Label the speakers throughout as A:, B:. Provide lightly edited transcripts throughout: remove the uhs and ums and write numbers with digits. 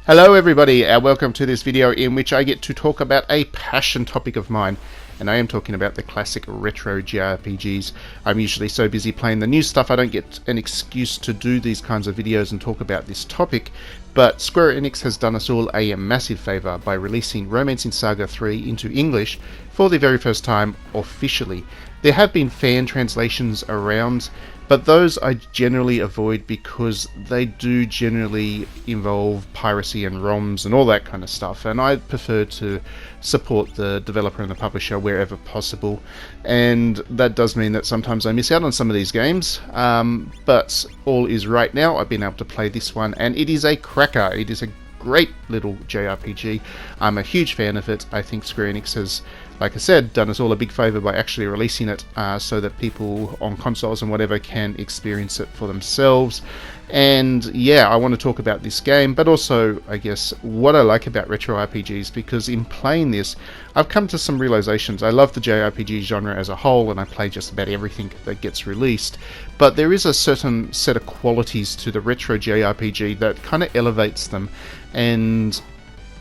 A: Hello everybody, and welcome to this video in which I get to talk about a passion topic of mine, and I am talking about the classic retro JRPGs. I'm usually so busy playing the new stuff I don't get an excuse to do these kinds of videos and talk about this topic, but Square Enix has done us all a massive favour by releasing Romancing SaGa 3 into English for the very first time officially. There have been fan translations around, but those I generally avoid because they do generally involve piracy and ROMs and all that kind of stuff, and I prefer to support the developer and the publisher wherever possible, and that does mean that sometimes I miss out on some of these games, but all is right now. I've been able to play this one, and it is a cracker. It is a great little JRPG. I'm a huge fan of it. I think Square Enix has, like I said, done us all a big favour by actually releasing it so that people on consoles and whatever can experience it for themselves. And yeah, I want to talk about this game, but also, I guess, what I like about retro RPGs, because in playing this, I've come to some realizations. I love the JRPG genre as a whole, and I play just about everything that gets released, but there is a certain set of qualities to the retro JRPG that kind of elevates them, and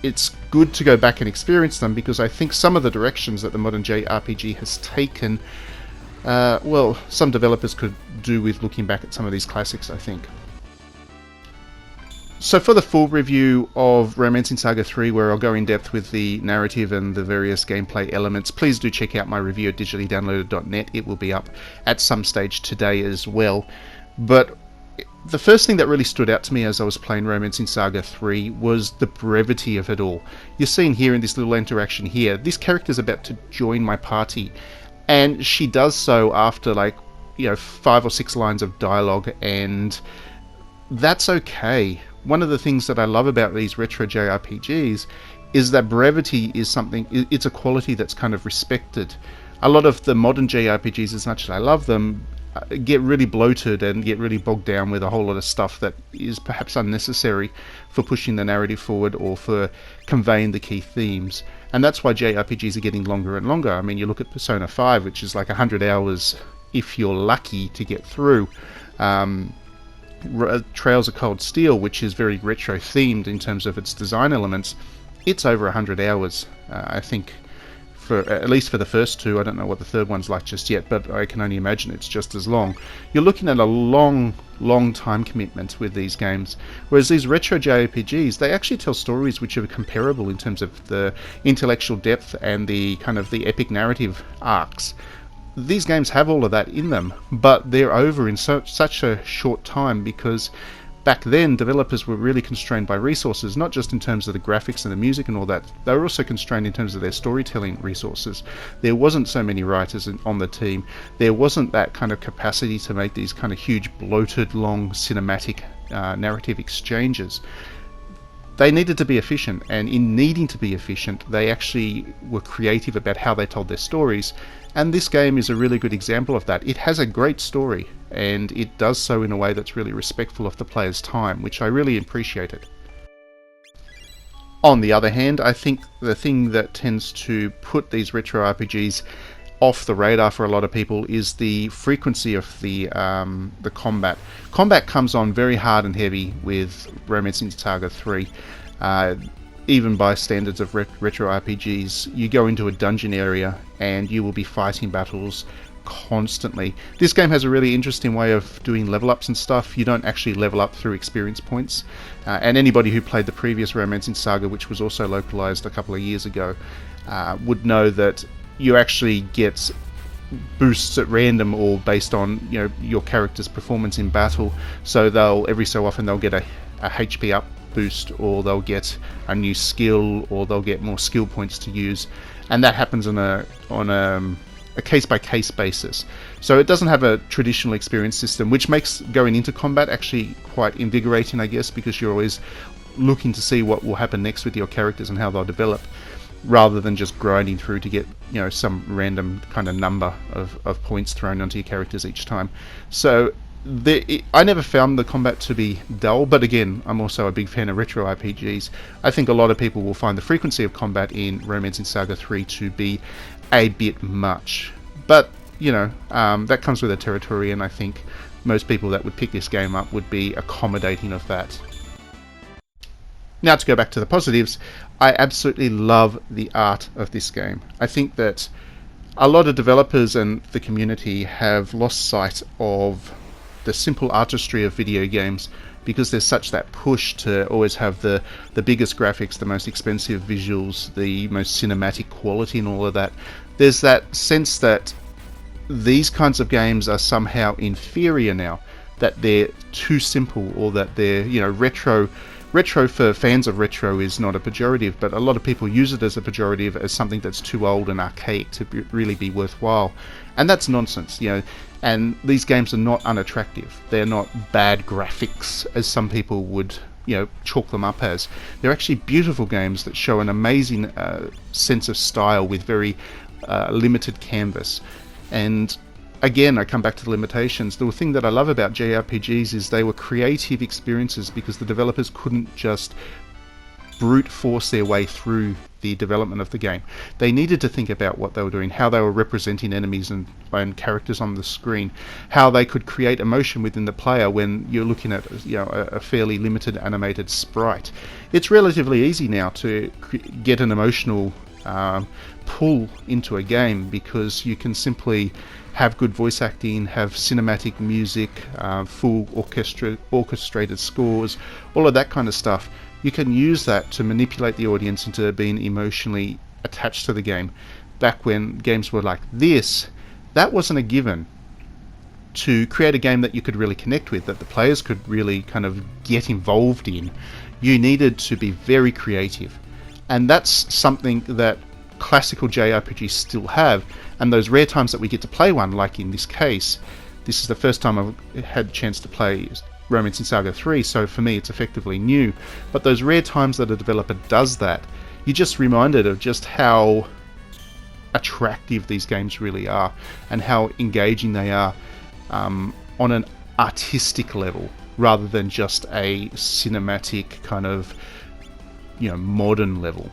A: it's good to go back and experience them, because I think some of the directions that the modern JRPG has taken, well, some developers could do with looking back at some of these classics, I think. So for the full review of Romancing SaGa 3, where I'll go in depth with the narrative and the various gameplay elements, please do check out my review at digitallydownloaded.net. It will be up at some stage today as well. But the first thing that really stood out to me as I was playing Romancing SaGa 3 was the brevity of it all. You're seeing here in this little interaction here, this character's about to join my party, and she does so after 5 or 6 lines of dialogue, and that's okay. One of the things that I love about these retro JRPGs is that brevity is something, it's a quality that's kind of respected. A lot of the modern JRPGs, as much as I love them, get really bloated and get really bogged down with a whole lot of stuff that is perhaps unnecessary for pushing the narrative forward or for conveying the key themes. And that's why JRPGs are getting longer and longer. I mean, you look at Persona 5, which is like 100 hours if you're lucky to get through. Trails of Cold Steel, which is very retro themed in terms of its design elements, it's over 100 hours, I think, for at least for the first two. I don't know what the third one's like just yet, but I can only imagine it's just as long. You're looking at a long time commitment with these games, whereas these retro JRPGs, they actually tell stories which are comparable in terms of the intellectual depth and the kind of the epic narrative arcs. These games have all of that in them, but they're over in such a short time, because back then developers were really constrained by resources, not just in terms of the graphics and the music and all that. They were also constrained in terms of their storytelling resources. There wasn't so many writers on the team. There wasn't that kind of capacity to make these kind of huge, bloated, long cinematic narrative exchanges. They needed to be efficient, and in needing to be efficient, they actually were creative about how they told their stories, and this game is a really good example of that. It has a great story, and it does so in a way that's really respectful of the player's time, which I really appreciated. On the other hand, I think the thing that tends to put these retro RPGs off the radar for a lot of people is the frequency of the combat. Combat comes on very hard and heavy with Romancing SaGa 3. Even by standards of retro RPGs, you go into a dungeon area and you will be fighting battles constantly. This game has a really interesting way of doing level ups and stuff. You don't actually level up through experience points, and anybody who played the previous Romancing SaGa, which was also localized a couple of years ago, would know that you actually get boosts at random or based on your character's performance in battle. So every so often they'll get a HP up boost, or they'll get a new skill, or they'll get more skill points to use, and that happens on a case-by-case basis. So it doesn't have a traditional experience system, which makes going into combat actually quite invigorating, I guess, because you're always looking to see what will happen next with your characters and how they'll develop, rather than just grinding through to get some random kind of number of points thrown onto your characters each time. So I never found the combat to be dull, but again, I'm also a big fan of retro RPGs. I think a lot of people will find the frequency of combat in Romancing SaGa 3 to be a bit much, but that comes with the territory, and I think most people that would pick this game up would be accommodating of that. Now to go back to the positives, I absolutely love the art of this game. I think that a lot of developers and the community have lost sight of the simple artistry of video games because there's such that push to always have the biggest graphics, the most expensive visuals, the most cinematic quality and all of that. There's that sense that these kinds of games are somehow inferior now, that they're too simple, or that they're, you know, retro. Retro for fans of retro is not a pejorative, but a lot of people use it as a pejorative, as something that's too old and archaic to really be worthwhile. And that's nonsense, you know. And these games are not unattractive. They're not bad graphics, as some people would, you know, chalk them up as. They're actually beautiful games that show an amazing sense of style with very limited canvas. And again, I come back to the limitations. The thing that I love about JRPGs is they were creative experiences because the developers couldn't just brute force their way through the development of the game. They needed to think about what they were doing, how they were representing enemies and characters on the screen, how they could create emotion within the player when you're looking at, you know, a fairly limited animated sprite. It's relatively easy now to get an emotional pull into a game because you can simply have good voice acting, have cinematic music, full orchestrated scores, all of that kind of stuff. You can use that to manipulate the audience into being emotionally attached to the game. Back when games were like this, that wasn't a given. To create a game that you could really connect with, that the players could really kind of get involved in, you needed to be very creative. And that's something that classical JRPGs still have, and those rare times that we get to play one, like in this case, this is the first time I've had a chance to play Romancing SaGa 3, so for me it's effectively new, but those rare times that a developer does that, you're just reminded of just how attractive these games really are, and how engaging they are on an artistic level, rather than just a cinematic kind of, you know, modern level.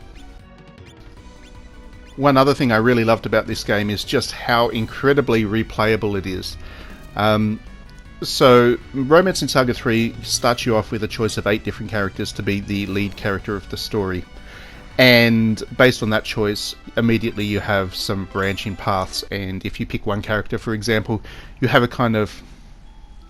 A: One other thing I really loved about this game is just how incredibly replayable it is. So, Romancing SaGa 3 starts you off with a choice of 8 different characters to be the lead character of the story. And based on that choice, immediately you have some branching paths, and if you pick one character, for example, you have a kind of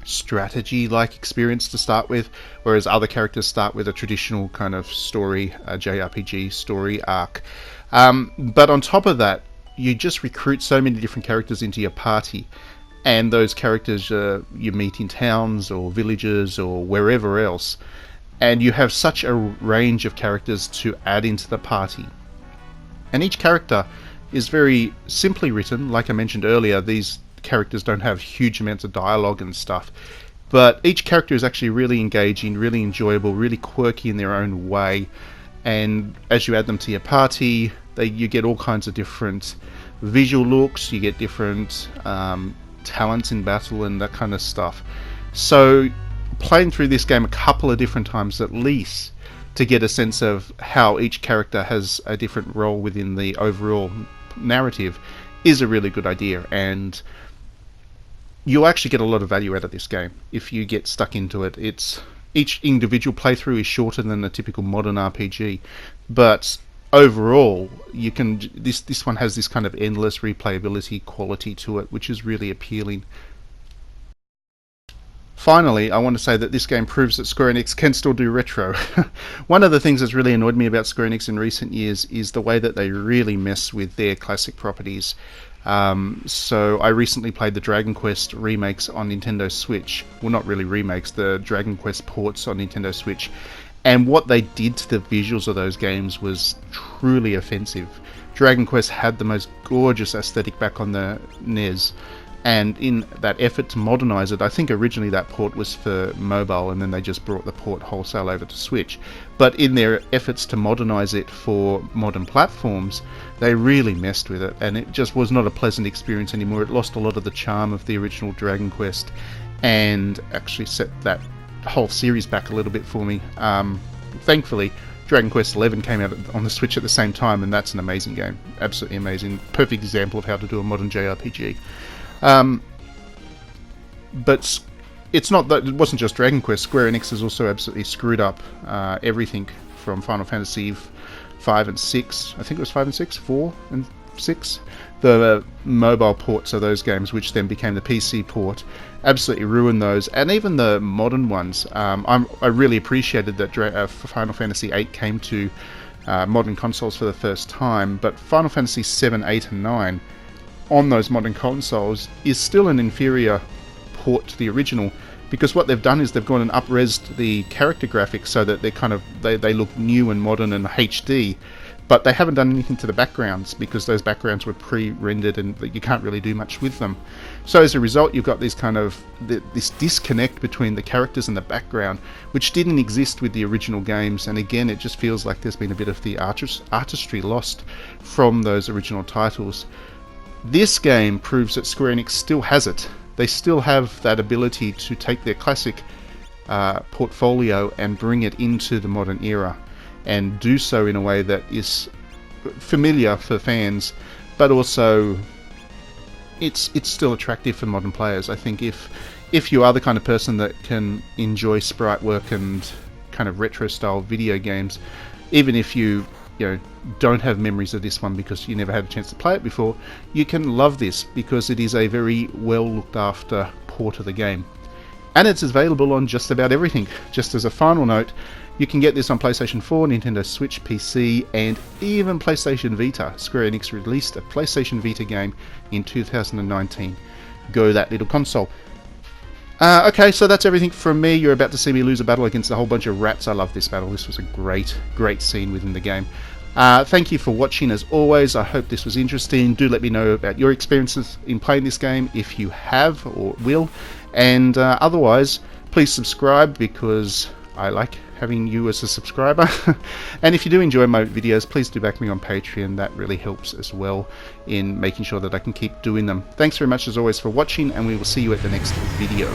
A: strategy-like experience to start with, whereas other characters start with a traditional kind of story, a JRPG story arc. But on top of that, you just recruit so many different characters into your party, and those characters you meet in towns or villages or wherever else, and you have such a range of characters to add into the party. And each character is very simply written. Like I mentioned earlier, these characters don't have huge amounts of dialogue and stuff, but each character is actually really engaging, really enjoyable, really quirky in their own way. And as you add them to your party, you get all kinds of different visual looks, you get different talents in battle and that kind of stuff. So playing through this game a couple of different times at least to get a sense of how each character has a different role within the overall narrative is a really good idea, and you'll actually get a lot of value out of this game if you get stuck into it. Each individual playthrough is shorter than a typical modern RPG, but overall, this one has this kind of endless replayability quality to it, which is really appealing. Finally, I want to say that this game proves that Square Enix can still do retro. One of the things that's really annoyed me about Square Enix in recent years is the way that they really mess with their classic properties. So I recently played the Dragon Quest remakes on Nintendo Switch. Well, not really remakes, the Dragon Quest ports on Nintendo Switch. And what they did to the visuals of those games was truly offensive. Dragon Quest had the most gorgeous aesthetic back on the NES, and in that effort to modernize it, I think originally that port was for mobile, and then they just brought the port wholesale over to Switch. But in their efforts to modernize it for modern platforms, they really messed with it, and it just was not a pleasant experience anymore. It lost a lot of the charm of the original Dragon Quest, and actually set that whole series back a little bit for me. Thankfully, Dragon Quest XI came out on the Switch at the same time, and that's an amazing game. Absolutely amazing. Perfect example of how to do a modern JRPG. But it's not that it wasn't just Dragon Quest. Square Enix has also absolutely screwed up everything from Final Fantasy 5 and 6. I think it was 5 and 6, 4 and 6. The mobile ports of those games, which then became the PC port, absolutely ruined those, and even the modern ones. I really appreciated that Final Fantasy 8 came to modern consoles for the first time, but Final Fantasy 7, 8 and 9 on those modern consoles is still an inferior port to the original, because what they've done is they've gone and up-resed the character graphics so that they look new and modern and HD, but they haven't done anything to the backgrounds, because those backgrounds were pre-rendered and you can't really do much with them. So as a result, you've got this this disconnect between the characters and the background, which didn't exist with the original games, and again it just feels like there's been a bit of the artistry lost from those original titles. This game proves that Square Enix still has it. They still have that ability to take their classic portfolio and bring it into the modern era, and do so in a way that is familiar for fans, but also it's still attractive for modern players. I think if you are the kind of person that can enjoy sprite work and kind of retro style video games, even if you don't have memories of this one because you never had a chance to play it before, you can love this because it is a very well looked after port of the game. And it's available on just about everything. Just as a final note, you can get this on PlayStation 4, Nintendo Switch, PC, and even PlayStation Vita. Square Enix released a PlayStation Vita game in 2019. Go that little console. Okay, so that's everything from me. You're about to see me lose a battle against a whole bunch of rats. I love this battle. This was a great scene within the game. Thank you for watching as always. I hope this was interesting. Do let me know about your experiences in playing this game if you have or will. And otherwise, please subscribe because I like having you as a subscriber. And if you do enjoy my videos, please do back me on Patreon. That really helps as well in making sure that I can keep doing them. Thanks very much as always for watching, and we will see you at the next video.